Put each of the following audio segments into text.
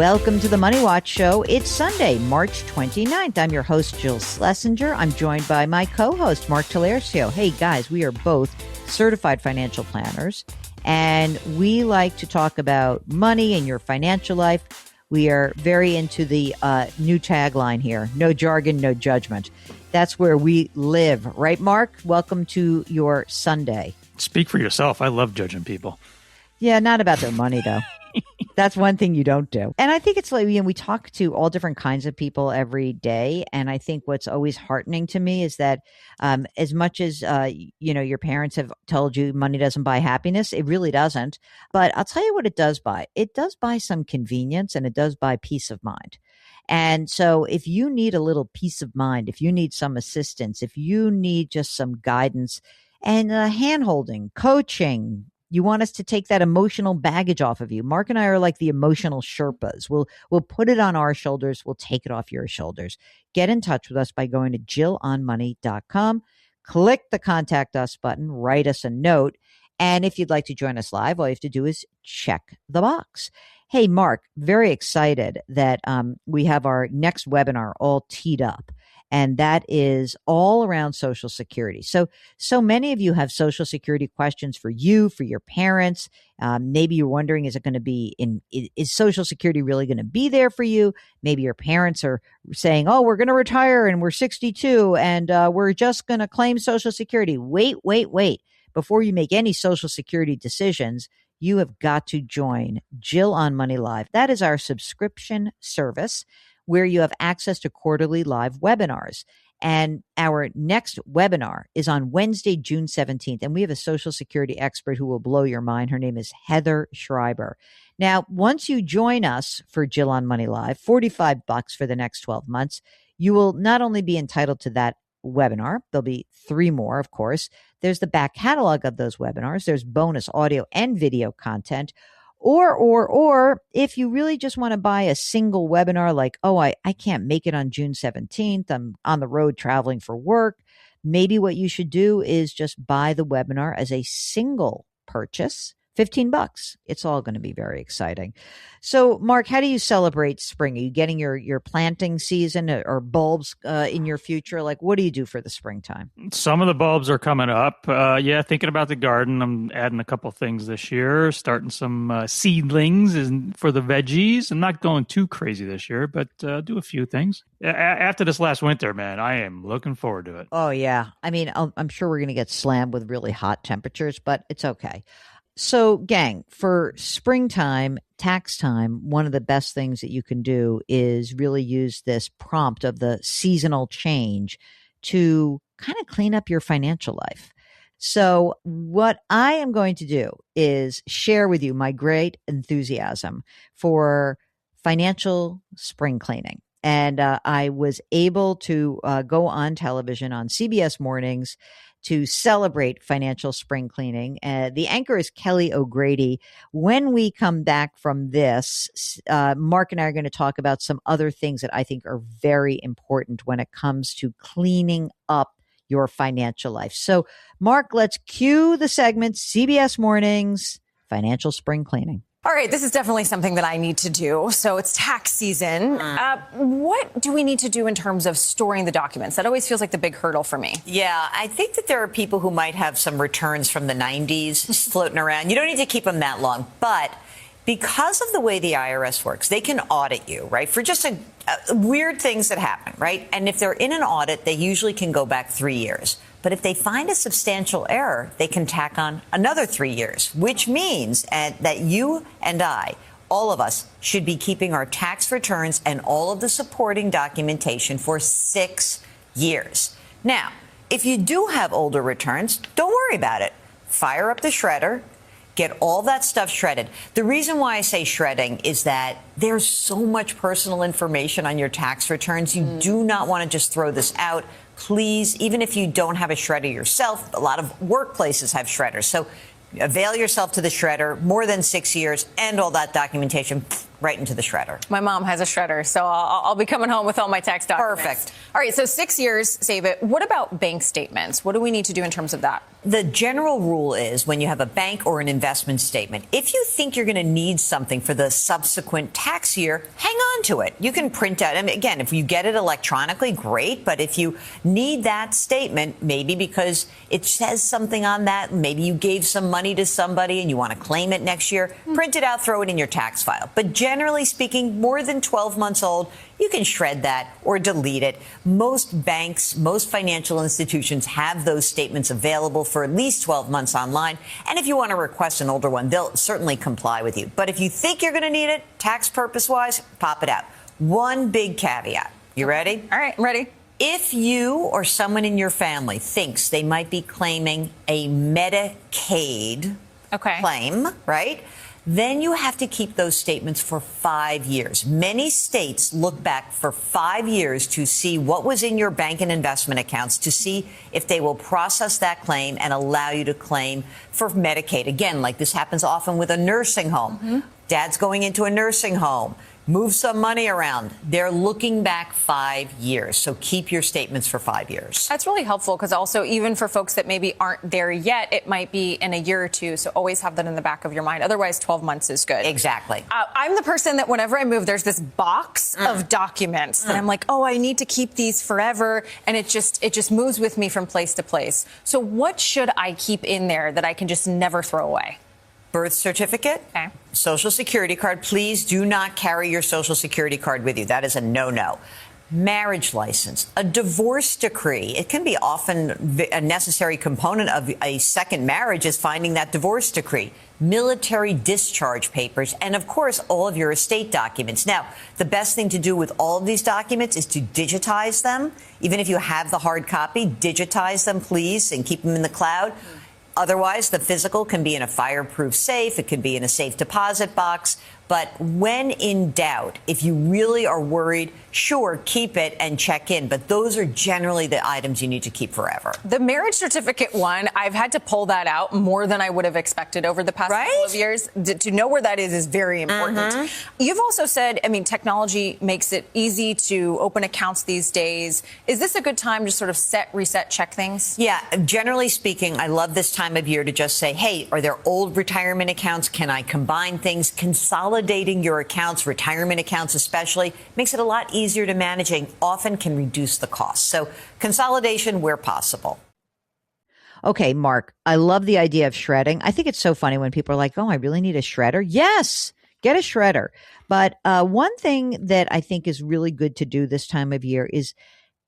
Welcome to the Money Watch Show. It's Sunday, March 29th. I'm your host, Jill Schlesinger. I'm joined by my co-host, Mark Talercio. Hey, guys, we are both certified financial planners, and we like to talk about money and your financial life. We are very into the new tagline here, no jargon, no judgment. That's where we live. Right, Mark? Welcome to your Sunday. Speak for yourself. I love judging people. Yeah, not about their money, though. That's one thing you don't do. And I think it's like, we talk to all different kinds of people every day. And I think what's always heartening to me is that as much as, your parents have told you money doesn't buy happiness, it really doesn't. But I'll tell you what it does buy. It does buy some convenience, and it does buy peace of mind. And so if you need a little peace of mind, if you need some assistance, if you need just some guidance and hand-holding, coaching, you want us to take that emotional baggage off of you. Mark and I are like the emotional Sherpas. We'll put it on our shoulders. We'll take it off your shoulders. Get in touch with us by going to jillonmoney.com. Click the Contact Us button. Write us a note. And if you'd like to join us live, all you have to do is check the box. Hey, Mark, very excited that we have our next webinar all teed up. And that is all around Social Security. So many of you have Social Security questions for you, for your parents. Maybe you're wondering, is Social Security really going to be there for you? Maybe your parents are saying, oh, we're going to retire and we're 62 and we're just going to claim Social Security. Wait. Before you make any Social Security decisions, you have got to join Jill on Money Live. That is our subscription service, where you have access to quarterly live webinars. And our next webinar is on Wednesday, June 17th. And we have a Social Security expert who will blow your mind. Her name is Heather Schreiber. Now, once you join us for Jill on Money Live, $45 for the next 12 months, you will not only be entitled to that webinar, there'll be 3 more, of course. There's the back catalog of those webinars. There's bonus audio and video content. Or if you really just want to buy a single webinar, like, oh, I can't make it on June 17th. I'm on the road traveling for work. Maybe what you should do is just buy the webinar as a single purchase, $15. It's all going to be very exciting. So, Mark, how do you celebrate spring? Are you getting your planting season or bulbs in your future? Like, what do you do for the springtime? Some of the bulbs are coming up. Thinking about the garden. I'm adding a couple things this year, starting some seedlings for the veggies. I'm not going too crazy this year, but do a few things. After this last winter, man, I am looking forward to it. Oh, yeah. I mean, I'm sure we're going to get slammed with really hot temperatures, but it's okay. So, gang, for springtime, tax time, one of the best things that you can do is really use this prompt of the seasonal change to kind of clean up your financial life. So what I am going to do is share with you my great enthusiasm for financial spring cleaning. And I was able to go on television on CBS Mornings to celebrate financial spring cleaning. The anchor is Kelly O'Grady. When we come back from this, Mark and I are going to talk about some other things that I think are very important when it comes to cleaning up your financial life. So, Mark, let's cue the segment, CBS Mornings, Financial Spring Cleaning. All right, this is definitely something that I need to do. So it's tax season. What do we need to do in terms of storing the documents? That always feels like the big hurdle for me. Yeah, I think that there are people who might have some returns from the 90s floating around. You don't need to keep them that long. But because of the way the IRS works, they can audit you, right, for just weird things that happen, right? And if they're in an audit, they usually can go back 3 years. But if they find a substantial error, they can tack on another 3 years, which means that you and I, all of us, should be keeping our tax returns and all of the supporting documentation for 6 years. Now, if you do have older returns, don't worry about it. Fire up the shredder. Get all that stuff shredded. The reason why I say shredding is that there's so much personal information on your tax returns. You do not want to just throw this out. Please, even if you don't have a shredder yourself, a lot of workplaces have shredders. So avail yourself to the shredder, more than 6 years, and all that documentation right into the shredder. My mom has a shredder, so I'll be coming home with all my tax documents. Perfect. All right, so 6 years, save it. What about bank statements? What do we need to do in terms of that? The general rule is when you have a bank or an investment statement, if you think you're going to need something for the subsequent tax year, hang on to it. You can print out, I mean, again, if you get it electronically, great. But if you need that statement, maybe because it says something on that, maybe you gave some money to somebody and you want to claim it next year, print it out, throw it in your tax file. But generally speaking, more than 12 months old, you can shred that or delete it. Most banks, most financial institutions have those statements available for at least 12 months online. And if you want to request an older one, they'll certainly comply with you. But if you think you're going to need it, tax purpose wise, pop it out. One big caveat. You ready? All right, I'm ready. If you or someone in your family thinks they might be claiming a Medicaid claim, right? Then you have to keep those statements for 5 years. Many states look back for 5 years to see what was in your bank and investment accounts to see if they will process that claim and allow you to claim for Medicaid. Again, like this happens often with a nursing home. Dad's going into a nursing home. Move some money around. They're looking back 5 years. So keep your statements for 5 years. That's really helpful because also even for folks that maybe aren't there yet, it might be in a year or two. So always have that in the back of your mind. Otherwise, 12 months is good. Exactly. I'm the person that whenever I move, there's this box of documents that I'm like, oh, I need to keep these forever. And it just moves with me from place to place. So what should I keep in there that I can just never throw away? Birth certificate, Social Security card. Please do not carry your Social Security card with you. That is a no-no. Marriage license, a divorce decree. It can be often a necessary component of a second marriage is finding that divorce decree, military discharge papers, and, of course, all of your estate documents. Now, the best thing to do with all of these documents is to digitize them. Even if you have the hard copy, digitize them, please, and keep them in the cloud. Otherwise, the physical can be in a fireproof safe. It could be in a safe deposit box. But when in doubt, if you really are worried, sure, keep it and check in. But those are generally the items you need to keep forever. The marriage certificate one, I've had to pull that out more than I would have expected over the past couple of years. To know where that is very important. You've also said, I mean, technology makes it easy to open accounts these days. Is this a good time to sort of reset, check things? Yeah, generally speaking, I love this time of year to just say, hey, are there old retirement accounts? Can I combine things? Consolidating your accounts, retirement accounts especially, makes it a lot easier to manage and often can reduce the cost. So consolidation where possible. Okay, Mark, I love the idea of shredding. I think it's so funny when people are like, oh, I really need a shredder. Yes, get a shredder. But one thing that I think is really good to do this time of year is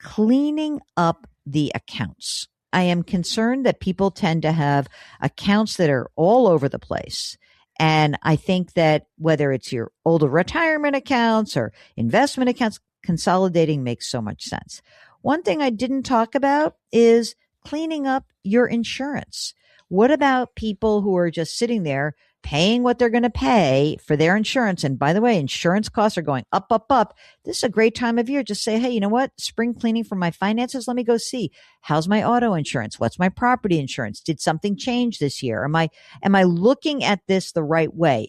cleaning up the accounts. I am concerned that people tend to have accounts that are all over the place. And I think that whether it's your older retirement accounts or investment accounts, consolidating makes so much sense. One thing I didn't talk about is cleaning up your insurance. What about people who are just sitting there paying what they're going to pay for their insurance? And by the way, insurance costs are going up, up, up. This is a great time of year. Just say, hey, you know what? Spring cleaning for my finances. Let me go see. How's my auto insurance? What's my property insurance? Did something change this year? Am I looking at this the right way?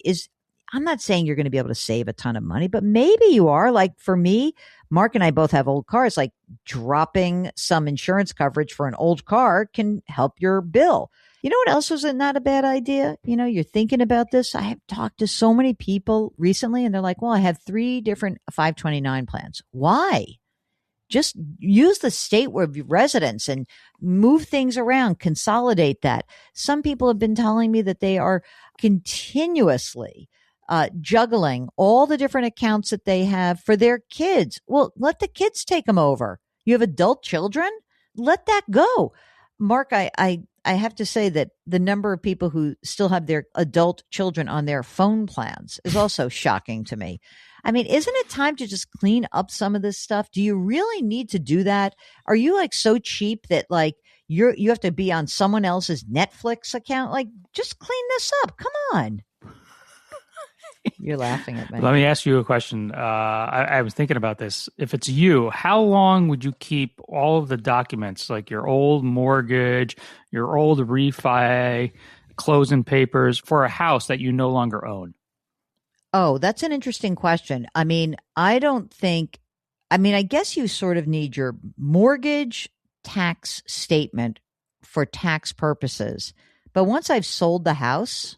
I'm not saying you're going to be able to save a ton of money, but maybe you are. Like for me, Mark and I both have old cars. Like dropping some insurance coverage for an old car can help your bill. You know what else was not a bad idea? You know, you're thinking about this. I have talked to so many people recently and they're like, well, I have 3 different 529 plans. Why? Just use the state of your residence and move things around, consolidate that. Some people have been telling me that they are continuously juggling all the different accounts that they have for their kids. Well, let the kids take them over. You have adult children? Let that go. Mark, I have to say that the number of people who still have their adult children on their phone plans is also shocking to me. I mean, isn't it time to just clean up some of this stuff? Do you really need to do that? Are you like so cheap that like you have to be on someone else's Netflix account? Like, just clean this up. Come on. You're laughing at me. Let me ask you a question. I was thinking about this. If it's you, how long would you keep all of the documents, like your old mortgage, your old refi, closing papers for a house that you no longer own? Oh, that's an interesting question. I mean, I guess you sort of need your mortgage tax statement for tax purposes. But once I've sold the house,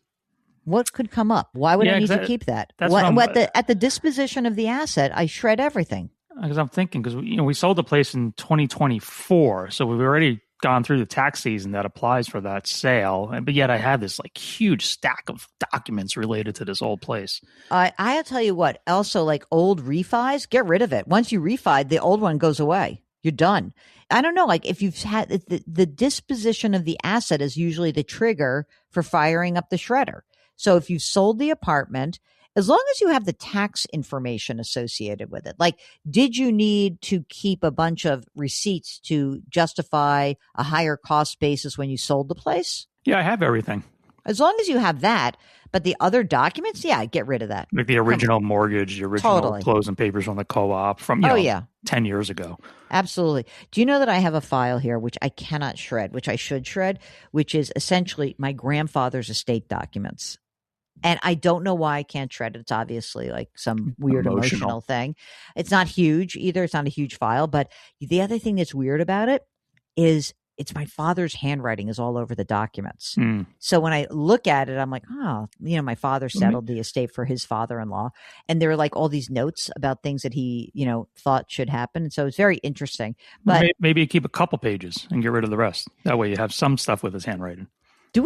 what could come up? Why would I need to keep that? At the disposition of the asset, I shred everything. Because I'm thinking, because we sold the place in 2024, so we've already gone through the tax season that applies for that sale, but yet I have this like huge stack of documents related to this old place. I'll tell you what. Also, like old refis, get rid of it. Once you refi, the old one goes away. You're done. I don't know. Like if you've had the disposition of the asset is usually the trigger for firing up the shredder. So if you've sold the apartment, as long as you have the tax information associated with it, like did you need to keep a bunch of receipts to justify a higher cost basis when you sold the place? Yeah, I have everything. As long as you have that, but the other documents, yeah, get rid of that. Like the original mortgage, the original closing papers from the co-op from 10 years ago. Absolutely. Do you know that I have a file here which I cannot shred, which I should shred, which is essentially my grandfather's estate documents. And I don't know why I can't shred it. It's obviously like some weird emotional thing. It's not huge either. It's not a huge file. But the other thing that's weird about it is it's my father's handwriting is all over the documents. So when I look at it, I'm like, oh, my father settled the estate for his father-in-law. And there are like all these notes about things that he, thought should happen. And so it's very interesting. But maybe you keep a couple pages and get rid of the rest. That way you have some stuff with his handwriting. Do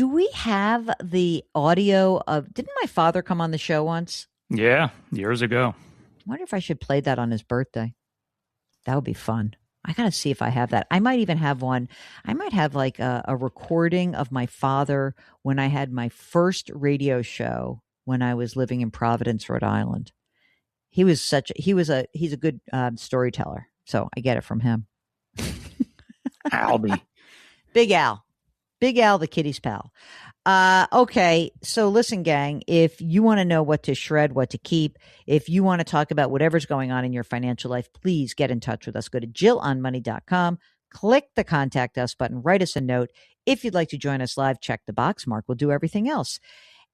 we have the audio of, didn't my father come on the show once? Yeah, years ago. I wonder if I should play that on his birthday. That would be fun. I got to see if I have that. I might even have one. I might have like a recording of my father when I had my first radio show when I was living in Providence, Rhode Island. He's a good storyteller. So I get it from him. Albie. Big Al. Big Al, the kitty's pal. Okay, so listen, gang, if you want to know what to shred, what to keep, if you want to talk about whatever's going on in your financial life, please get in touch with us. Go to JillOnMoney.com, click the Contact Us button, write us a note. If you'd like to join us live, check the box. Mark will do everything else.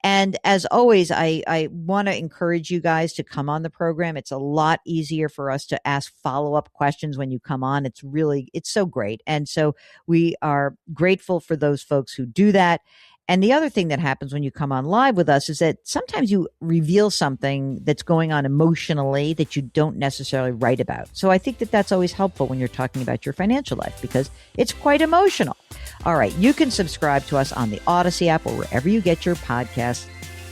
And as always, I want to encourage you guys to come on the program. It's a lot easier for us to ask follow-up questions when you come on. It's so great. And so we are grateful for those folks who do that. And the other thing that happens when you come on live with us is that sometimes you reveal something that's going on emotionally that you don't necessarily write about. So I think that that's always helpful when you're talking about your financial life because it's quite emotional. All right, you can subscribe to us on the Odyssey app or wherever you get your podcasts.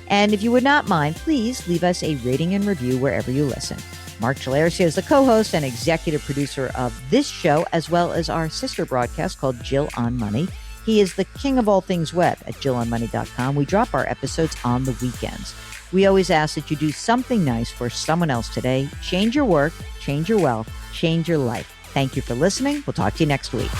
And if you would not mind, please leave us a rating and review wherever you listen. Mark Chalercia is the co-host and executive producer of this show, as well as our sister broadcast called Jill on Money. He is the king of all things web at JillOnMoney.com. We drop our episodes on the weekends. We always ask that you do something nice for someone else today. Change your work, change your wealth, change your life. Thank you for listening. We'll talk to you next week.